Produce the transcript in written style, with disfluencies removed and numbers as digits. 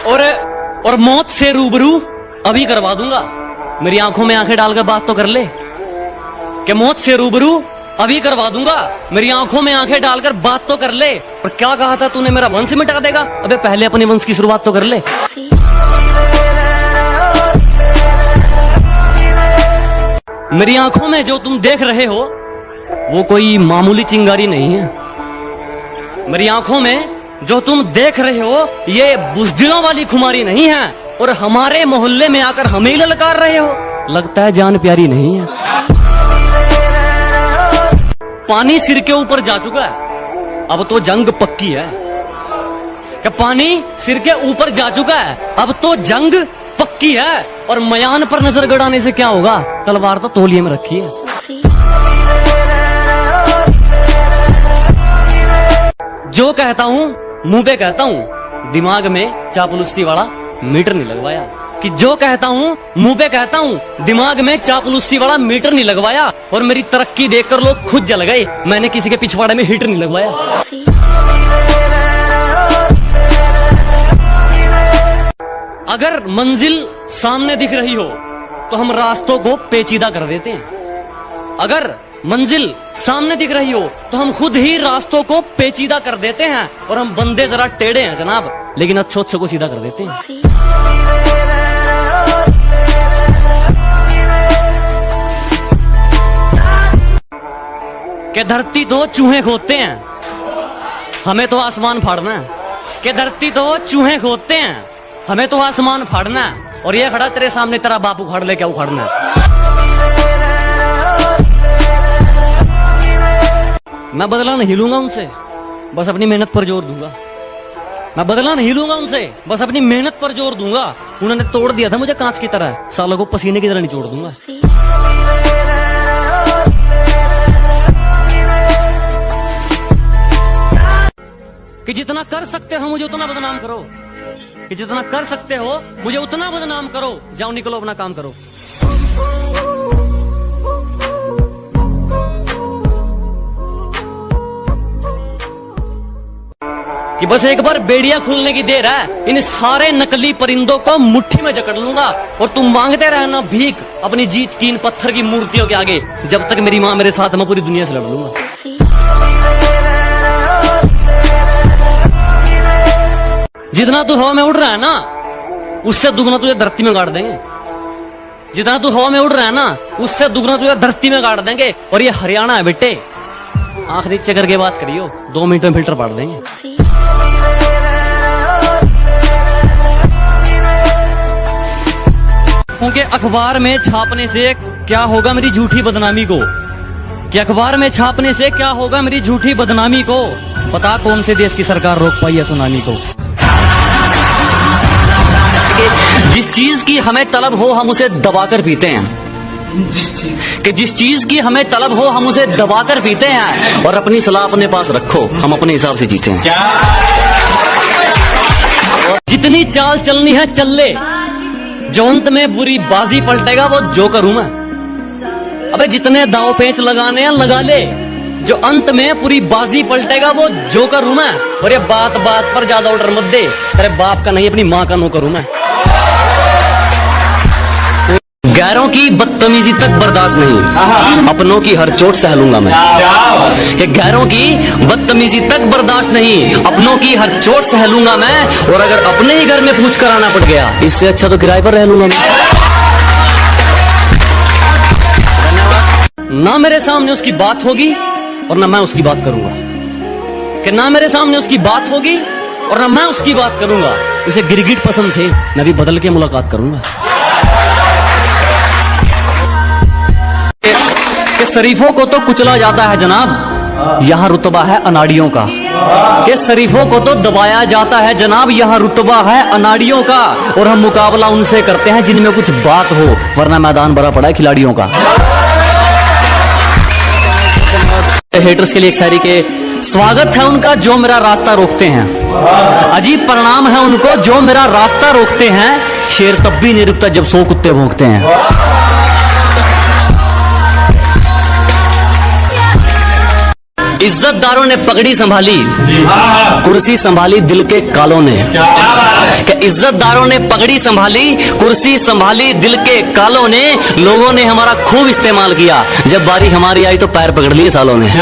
और मौत से रूबरू अभी करवा दूंगा। मेरी आंखों में आंखें डालकर बात तो कर ले कि मौत से रूबरू अभी करवा दूंगा। मेरी आंखों में आंखें डालकर बात तो कर ले। पर क्या कहा था तूने, मेरा वंश मिटा देगा? अबे पहले अपने वंश की शुरुआत तो कर ले। मेरी आंखों में जो तुम देख रहे हो वो कोई मामूली चिंगारी नहीं है। मेरी आंखों में जो तुम देख रहे हो ये बुज़दिलों वाली खुमारी नहीं है। और हमारे मोहल्ले में आकर हमें ही ललकार रहे हो, लगता है जान प्यारी नहीं है। पानी सिर के ऊपर जा चुका है, अब तो जंग पक्की है। कि पानी सिर के ऊपर जा चुका है, अब तो जंग पक्की है। और मयान पर नजर गड़ाने से क्या होगा, तलवार तो तौलिए में रखी है। जो कहता हूँ मुंह पे कहता हूँ, दिमाग में चापलूसी वाला मीटर नहीं लगवाया। कि जो कहता हूँ मुंह पे कहता हूँ, दिमाग में चापलूसी वाला मीटर नहीं लगवाया। और मेरी तरक्की देखकर लोग खुद जल गए, मैंने किसी के पिछवाड़े में हीटर नहीं लगवाया। अगर मंजिल सामने दिख रही हो तो हम रास्तों को पेचीदा कर देते हैं। अगर मंजिल सामने दिख रही हो तो हम खुद ही रास्तों को पेचीदा कर देते हैं। और हम बंदे जरा टेढ़े हैं जनाब, लेकिन अच्छों को सीधा कर देते हैं। कि धरती तो चूहे खोदते हैं, हमें तो आसमान फाड़ना है। कि धरती तो चूहे खोदते हैं, हमें तो आसमान फाड़ना है। और ये खड़ा तेरे सामने तेरा बाप उखाड़ ले, क्या उखाड़ना है? मैं बदला नहीं लूंगा उनसे, बस अपनी मेहनत पर जोर दूंगा। मैं बदला नहीं लूंगा उनसे, बस अपनी मेहनत पर जोर दूंगा। उन्होंने तोड़ दिया था मुझे कांच की तरह, सालों को पसीने की तरह नहीं छोड़ दूंगा। कि जितना कर सकते हो मुझे उतना बदनाम करो, कि जितना कर सकते हो मुझे उतना बदनाम करो। जाओ निकलो, अपना काम करो। कि बस एक बार बेड़िया खुलने की देर है, इन सारे नकली परिंदों को मुट्ठी में जकड़ लूंगा। और तुम मांगते रहना भीख अपनी जीत की इन पत्थर की मूर्तियों के आगे, जब तक मेरी माँ मेरे साथ, मैं पूरी दुनिया से लड़ लूंगा। जितना तू हवा में उड़ रहा है ना, उससे दुगना तुझे धरती में गाड़ देंगे। जितना तू हवा में उड़ रहा है ना, उससे दुगना तुझे धरती में गाड़ देंगे। और ये हरियाणा है बेटे, आंख नीचे करके बात करियो, 2 मिनट में फिल्टर पाड़ देंगे। क्योंकि अखबार में छापने से क्या होगा मेरी झूठी बदनामी को, कि अखबार में छापने से क्या होगा मेरी झूठी बदनामी को। पता कौन से देश की सरकार रोक पाई है सुनामी को। जिस चीज की हमें तलब हो हम उसे दबाकर पीते हैं। जिस चीज की हमें तलब हो हम उसे दबाकर पीते हैं। और अपनी सलाह अपने पास रखो, हम अपने हिसाब से जीते हैं। जितनी चाल चलनी है चल ले, जो अंत में बुरी बाजी पलटेगा वो जोकर हूं मैं। अबे जितने दाव पेंच लगाने हैं लगा ले, जो अंत में पूरी बाजी पलटेगा वो जोकर हूं मैं। और ये बात बात पर ज्यादा ऑर्डर मत दे, तेरे बाप का नहीं अपनी माँ का नौकर हूं मैं। गैरों की बदतमीजी तक बर्दाश्त नहीं, अपनों की हर चोट सह लूंगा मैं। कि गैरों की बदतमीजी तक बर्दाश्त नहीं, अपनों की हर चोट सह लूंगा मैं। और अगर अपने ही घर में पूछ कर आना पड़ गया, इससे अच्छा तो किराए पर रह लूंगा मैं। ना मेरे सामने उसकी बात होगी और ना मैं उसकी बात करूंगा। कि ना मेरे सामने उसकी बात होगी और ना मैं उसकी बात करूंगा। उसे गिरगिट पसंद थे, मैं भी बदल के मुलाकात करूंगा। कि शरीफों को तो कुचला जाता है जनाब, यहाँ रुतबा है अनाड़ियों का। कि शरीफों को तो दबाया जाता है जनाब, यहाँ रुतबा है अनाड़ियों का। और हम मुकाबला उनसे करते हैं जिनमें कुछ बात हो, वरना मैदान भरा पड़ा है खिलाड़ियों का। हेटर्स के लिए एक शायरी के, स्वागत है उनका जो मेरा रास्ता रोकते हैं, अजीब परिणाम है उनको जो मेरा रास्ता रोकते हैं। शेर तब भी नहीं रुकता जब 100 कुत्ते भौंकते हैं। इज्जतदारों ने पगड़ी संभाली, कुर्सी संभाली दिल के कालों ने। कि इज्जतदारों ने पगड़ी संभाली, कुर्सी संभाली, दिल के कालों ने, लोगों ने हमारा खूब इस्तेमाल किया, जब बारी हमारी आई तो पैर पकड़ लिए सालों ने।